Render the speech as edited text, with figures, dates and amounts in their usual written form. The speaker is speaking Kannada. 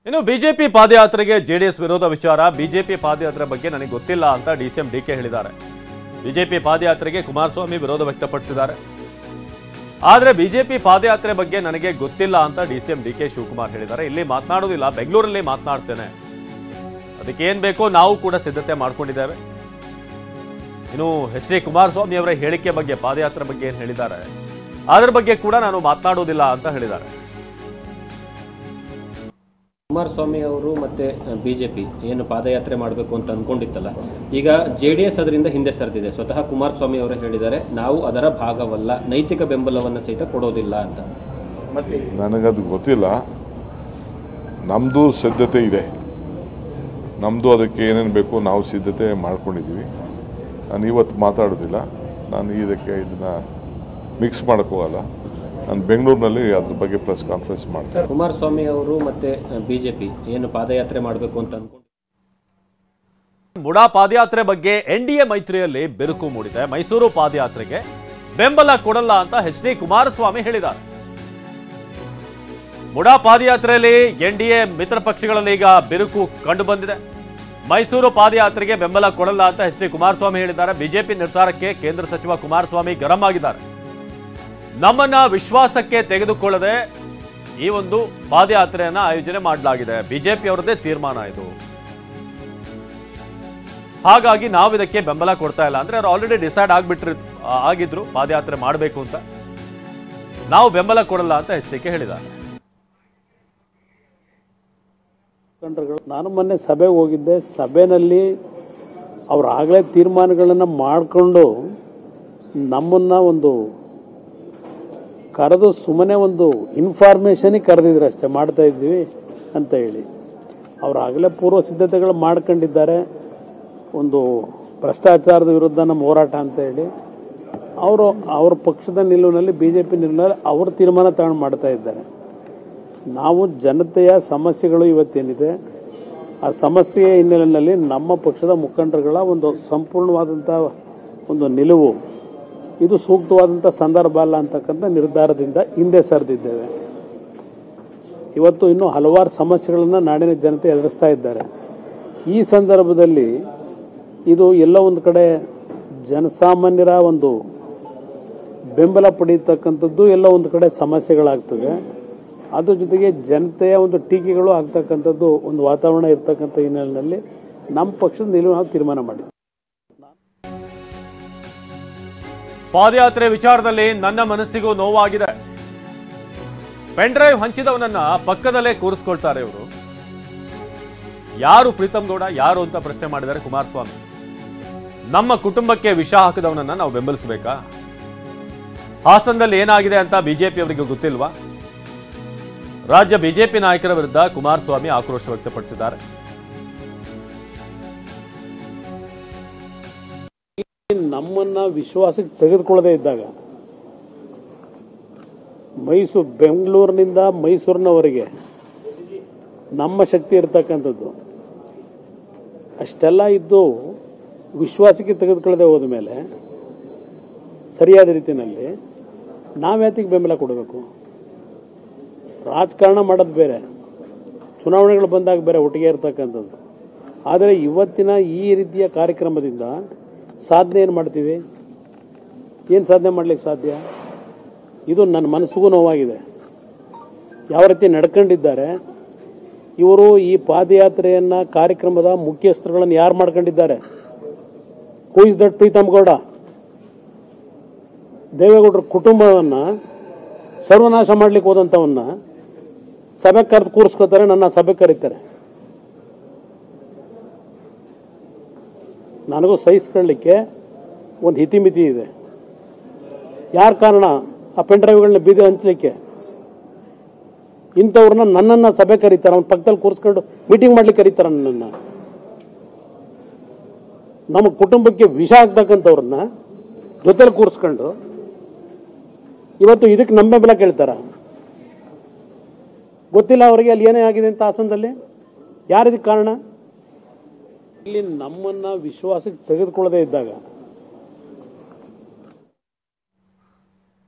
ಇನ್ನು ಬಿಜೆಪಿ ಪಾದಯಾತ್ರೆಗೆ ಜೆಡಿಎಸ್ ವಿರೋಧ ವಿಚಾರ. ಬಿಜೆಪಿ ಪಾದಯಾತ್ರೆ ಬಗ್ಗೆ ನನಗೆ ಗೊತ್ತಿಲ್ಲ ಅಂತ ಡಿಸಿಎಂ ಡಿಕೆ ಹೇಳಿದ್ದಾರೆ. ಬಿಜೆಪಿ ಪಾದಯಾತ್ರೆಗೆ ಕುಮಾರಸ್ವಾಮಿ ವಿರೋಧ ವ್ಯಕ್ತಪಡಿಸಿದ್ದಾರೆ. ಆದರೆ ಬಿಜೆಪಿ ಪಾದಯಾತ್ರೆ ಬಗ್ಗೆ ನನಗೆ ಗೊತ್ತಿಲ್ಲ ಅಂತ ಡಿಸಿಎಂ ಡಿಕೆ ಶಿವಕುಮಾರ್ ಹೇಳಿದ್ದಾರೆ. ಇಲ್ಲಿ ಮಾತನಾಡೋದಿಲ್ಲ, ಬೆಂಗಳೂರಲ್ಲಿ ಮಾತನಾಡ್ತೇನೆ, ಅದಕ್ಕೆ ಏನ್ ಬೇಕೋ ನಾವು ಕೂಡ ಸಿದ್ಧತೆ ಮಾಡ್ಕೊಂಡಿದ್ದೇವೆ. ಇನ್ನು ಎಚ್ ಡಿ ಕುಮಾರಸ್ವಾಮಿ ಅವರ ಹೇಳಿಕೆ ಬಗ್ಗೆ, ಪಾದಯಾತ್ರೆ ಬಗ್ಗೆ ಏನು ಹೇಳಿದ್ದಾರೆ ಅದರ ಬಗ್ಗೆ ಕೂಡ ನಾನು ಮಾತನಾಡೋದಿಲ್ಲ ಅಂತ ಹೇಳಿದ್ದಾರೆ. ಕುಮಾರಸ್ವಾಮಿ ಅವರು ಮತ್ತೆ ಬಿಜೆಪಿ ಏನು ಪಾದಯಾತ್ರೆ ಮಾಡಬೇಕು ಅಂತ ಅನ್ಕೊಂಡಿತ್ತಲ್ಲ, ಈಗ ಜೆಡಿಎಸ್ ಅದರಿಂದ ಹಿಂದೆ ಸರಿದಿದೆ. ಸ್ವತಃ ಕುಮಾರಸ್ವಾಮಿ ಅವರು ಹೇಳಿದ್ದಾರೆ, ನಾವು ಅದರ ಭಾಗವಲ್ಲ, ನೈತಿಕ ಬೆಂಬಲವನ್ನು ಸಹಿತ ಕೊಡೋದಿಲ್ಲ ಅಂತ. ಮತ್ತೆ ನನಗದು ಗೊತ್ತಿಲ್ಲ. ನಮ್ಮದು ಸಿದ್ಧತೆ ಇದೆ, ನಮ್ಮದು ಅದಕ್ಕೆ ಏನೇನು ಬೇಕು ನಾವು ಸಿದ್ಧತೆ ಮಾಡ್ಕೊಂಡಿದ್ದೀವಿ. ನಾನು ಇವತ್ತು ಮಾತಾಡೋದಿಲ್ಲ, ನಾನು ಇದನ್ನು ಮಿಕ್ಸ್ ಮಾಡೋಕ್ಕೋಗಲ್ಲ. ನಾನು ಬೆಂಗಳೂರಿನಲ್ಲಿ ಅದ್ರ ಬಗ್ಗೆ ಪ್ರೆಸ್ ಕಾನ್ಫರೆನ್ಸ್ ಮಾಡ್ತೀನಿ. ಕುಮಾರಸ್ವಾಮಿ ಅವರು ಮತ್ತೆ ಬಿಜೆಪಿ ಏನು ಪಾದಯಾತ್ರೆ ಮಾಡಬೇಕು ಅಂತ ಅನ್ಕೊಂಡು ಮುಡಾ ಪಾದಯಾತ್ರೆ ಬಗ್ಗೆ ಎನ್ಡಿಎ ಮೈತ್ರಿಯಲ್ಲಿ ಬಿರುಕು ಮೂಡಿದೆ. ಮೈಸೂರು ಪಾದಯಾತ್ರೆಗೆ ಬೆಂಬಲ ಕೊಡಲ್ಲ ಅಂತ ಎಚ್ ಡಿ ಕುಮಾರಸ್ವಾಮಿ ಹೇಳಿದ್ದಾರೆ. ಮುಡಾ ಪಾದಯಾತ್ರೆಯಲ್ಲಿ ಎನ್ಡಿಎ ಮಿತ್ರ ಪಕ್ಷಗಳಲ್ಲಿ ಈಗ ಬಿರುಕು ಕಂಡು ಬಂದಿದೆ. ಮೈಸೂರು ಪಾದಯಾತ್ರೆಗೆ ಬೆಂಬಲ ಕೊಡಲ್ಲ ಅಂತ ಎಚ್ ಡಿ ಕುಮಾರಸ್ವಾಮಿ ಹೇಳಿದ್ದಾರೆ. ಬಿಜೆಪಿ ನಿರ್ಧಾರಕ್ಕೆ ಕೇಂದ್ರ ಸಚಿವ ಕುಮಾರಸ್ವಾಮಿ ಗರಂ ಆಗಿದ್ದಾರೆ. ನಮ್ಮನ್ನ ವಿಶ್ವಾಸಕ್ಕೆ ತೆಗೆದುಕೊಳ್ಳದೆ ಈ ಒಂದು ಪಾದಯಾತ್ರೆಯನ್ನ ಆಯೋಜನೆ ಮಾಡಲಾಗಿದೆ, ಬಿಜೆಪಿ ಅವರದೇ ತೀರ್ಮಾನ ಇದು, ಹಾಗಾಗಿ ನಾವು ಇದಕ್ಕೆ ಬೆಂಬಲ ಕೊಡ್ತಾ ಇಲ್ಲ. ಅಂದ್ರೆ ಅವ್ರು ಆಲ್ರೆಡಿ ಡಿಸೈಡ್ ಆಗಿದ್ರು ಪಾದಯಾತ್ರೆ ಮಾಡಬೇಕು ಅಂತ, ನಾವು ಬೆಂಬಲ ಕೊಡಲ್ಲ ಅಂತ ಎಚ್ ಡಿ ಕೆ ಹೇಳಿದ್ದಾರೆ. ನಾನು ಮೊನ್ನೆ ಸಭೆಗೆ ಹೋಗಿದ್ದೆ. ಸಭೆಯಲ್ಲಿ ಅವ್ರು ಆಗಲೇ ತೀರ್ಮಾನಗಳನ್ನು ಮಾಡಿಕೊಂಡು ನಮ್ಮನ್ನು ಒಂದು ಕರೆದು ಸುಮ್ಮನೆ ಒಂದು ಇನ್ಫಾರ್ಮೇಷನಿಗೆ ಕರೆದಿದ್ರು ಅಷ್ಟೇ, ಮಾಡ್ತಾ ಇದ್ವಿ ಅಂತ ಹೇಳಿ. ಅವ್ರು ಆಗಲೇ ಪೂರ್ವ ಸಿದ್ಧತೆಗಳು ಮಾಡ್ಕೊಂಡಿದ್ದಾರೆ. ಒಂದು ಭ್ರಷ್ಟಾಚಾರದ ವಿರುದ್ಧ ನಮ್ಮ ಹೋರಾಟ ಅಂತ ಹೇಳಿ ಅವ್ರ ಪಕ್ಷದ ನಿಲುವಿನಲ್ಲಿ, ಬಿ ಜೆ ಪಿ ನಿಲುವಿನಲ್ಲಿ ಅವ್ರ ತೀರ್ಮಾನ ತಗೊಂಡು ಮಾಡ್ತಾ ಇದ್ದಾರೆ. ನಾವು ಜನತೆಯ ಸಮಸ್ಯೆಗಳು ಇವತ್ತೇನಿದೆ, ಆ ಸಮಸ್ಯೆಯ ಹಿನ್ನೆಲೆಯಲ್ಲಿ ನಮ್ಮ ಪಕ್ಷದ ಮುಖಂಡರುಗಳ ಒಂದು ಸಂಪೂರ್ಣವಾದಂಥ ಒಂದು ನಿಲುವು, ಇದು ಸೂಕ್ತವಾದಂಥ ಸಂದರ್ಭ ಅಲ್ಲ ಅಂತಕ್ಕಂಥ ನಿರ್ಧಾರದಿಂದ ಹಿಂದೆ ಸರಿದಿದ್ದೇವೆ. ಇವತ್ತು ಇನ್ನೂ ಹಲವಾರು ಸಮಸ್ಯೆಗಳನ್ನು ನಾಡಿನ ಜನತೆ ಎದುರಿಸ್ತಾ ಇದ್ದಾರೆ. ಈ ಸಂದರ್ಭದಲ್ಲಿ ಇದು ಎಲ್ಲ ಒಂದು ಕಡೆ ಜನಸಾಮಾನ್ಯರ ಒಂದು ಬೆಂಬಲ ಪಡೆಯತಕ್ಕಂಥದ್ದು ಎಲ್ಲ ಒಂದು ಕಡೆ ಸಮಸ್ಯೆಗಳಾಗ್ತದೆ. ಅದ್ರ ಜೊತೆಗೆ ಜನತೆಯ ಒಂದು ಟೀಕೆಗಳು ಆಗ್ತಕ್ಕಂಥದ್ದು ಒಂದು ವಾತಾವರಣ ಇರ್ತಕ್ಕಂಥ ಹಿನ್ನೆಲೆಯಲ್ಲಿ ನಮ್ಮ ಪಕ್ಷದ ನಿಲುವು ನಾವು ತೀರ್ಮಾನ ಮಾಡಿದ್ವಿ. ಪಾದಯಾತ್ರೆ ವಿಚಾರದಲ್ಲಿ ನನ್ನ ಮನಸ್ಸಿಗೂ ನೋವಾಗಿದೆ. ಪೆನ್ ಡ್ರೈವ್ ಹಂಚಿದವನನ್ನ ಪಕ್ಕದಲ್ಲೇ ಕೂರಿಸ್ಕೊಳ್ತಾರೆ ಇವರು. ಯಾರು ಪ್ರೀತಮ್ ಗೌಡ, ಯಾರು ಅಂತ ಪ್ರಶ್ನೆ ಮಾಡಿದ್ದಾರೆ ಕುಮಾರಸ್ವಾಮಿ. ನಮ್ಮ ಕುಟುಂಬಕ್ಕೆ ವಿಷ ಹಾಕಿದವನನ್ನ ನಾವು ಬೆಂಬಲಿಸಬೇಕಾ? ಹಾಸನದಲ್ಲಿ ಏನಾಗಿದೆ ಅಂತ ಬಿಜೆಪಿ ಅವರಿಗೆ ಗೊತ್ತಿಲ್ವಾ? ರಾಜ್ಯ ಬಿಜೆಪಿ ನಾಯಕರ ವಿರುದ್ಧ ಕುಮಾರಸ್ವಾಮಿ ಆಕ್ರೋಶ ವ್ಯಕ್ತಪಡಿಸಿದ್ದಾರೆ. ನಮ್ಮನ್ನ ವಿಶ್ವಾಸಕ್ಕೆ ತೆಗೆದುಕೊಳ್ಳದೇ ಇದ್ದಾಗ ಬೆಂಗಳೂರಿನಿಂದ ಮೈಸೂರಿನವರೆಗೆ ನಮ್ಮ ಶಕ್ತಿ ಇರ್ತಕ್ಕಂಥದ್ದು ಅಷ್ಟೆಲ್ಲ ಇದ್ದು ವಿಶ್ವಾಸಕ್ಕೆ ತೆಗೆದುಕೊಳ್ಳದೆ ಹೋದ ಮೇಲೆ ಸರಿಯಾದ ರೀತಿಯಲ್ಲಿ ನಾವ್ಯಾತಿಗೆ ಬೆಂಬಲ ಕೊಡಬೇಕು? ರಾಜಕಾರಣ ಮಾಡೋದು ಬೇರೆ, ಚುನಾವಣೆಗಳು ಬಂದಾಗ ಬೇರೆ, ಒಟ್ಟಿಗೆ ಇರ್ತಕ್ಕಂಥದ್ದು. ಆದರೆ ಇವತ್ತಿನ ಈ ರೀತಿಯ ಕಾರ್ಯಕ್ರಮದಿಂದ ಸಾಧನೆ ಏನು ಮಾಡ್ತೀವಿ? ಏನು ಸಾಧನೆ ಮಾಡಲಿಕ್ಕೆ ಸಾಧ್ಯ? ಇದು ನನ್ನ ಮನಸ್ಸಿಗೂ ನೋವಾಗಿದೆ. ಯಾವ ರೀತಿ ನಡ್ಕೊಂಡಿದ್ದಾರೆ ಇವರು. ಈ ಪಾದಯಾತ್ರೆಯನ್ನು, ಕಾರ್ಯಕ್ರಮದ ಮುಖ್ಯಸ್ಥರುಗಳನ್ನು ಯಾರು ಮಾಡ್ಕೊಂಡಿದ್ದಾರೆ? Who is that Preetham Gowda? ದೇವೇಗೌಡರ ಕುಟುಂಬವನ್ನು ಸರ್ವನಾಶ ಮಾಡ್ಲಿಕ್ಕೆ ಹೋದಂಥವನ್ನ ಸಭೆ ಕರೆದು ಕೂರಿಸ್ಕೋತಾರೆ, ನನ್ನ ಸಭೆ ಕರೀತಾರೆ. ನನಗೂ ಸಹಿಸ್ಕೊಳ್ಳಿಕ್ಕೆ ಒಂದು ಹಿತಿಮಿತಿ ಇದೆ. ಯಾರ ಕಾರಣ ಆ ಪೆನ್ ಡ್ರೈವ್ಗಳನ್ನ ಬೀದಿ ಹಂಚಲಿಕ್ಕೆ? ಇಂಥವ್ರನ್ನ ನನ್ನನ್ನು ಸಭೆ ಕರೀತಾರೆ, ಅವ್ನ ಪಕ್ಕದಲ್ಲಿ ಕೂರಿಸ್ಕೊಂಡು ಮೀಟಿಂಗ್ ಮಾಡ್ಲಿಕ್ಕೆ ಕರೀತಾರೆ ನನ್ನನ್ನು. ನಮ್ಮ ಕುಟುಂಬಕ್ಕೆ ವಿಷ ಆಗ್ತಕ್ಕಂಥವ್ರನ್ನ ಜೊತೆಲಿ ಕೂರಿಸ್ಕೊಂಡು ಇವತ್ತು ಇದಕ್ಕೆ ನಮ್ಮ ಬೆಂಬಲ ಕೇಳ್ತಾರ? ಗೊತ್ತಿಲ್ಲ ಅವರಿಗೆ ಅಲ್ಲಿ ಏನೇ ಆಗಿದೆ ಅಂತ ಹಾಸನದಲ್ಲಿ. ಯಾರಿದಕ್ಕೆ ಕಾರಣ? ಇಲ್ಲಿ ನಮ್ಮನ್ನ ವಿಶ್ವಾಸಕ್ಕೆ ತೆಗೆದುಕೊಳ್ಳದೇ ಇದ್ದಾಗ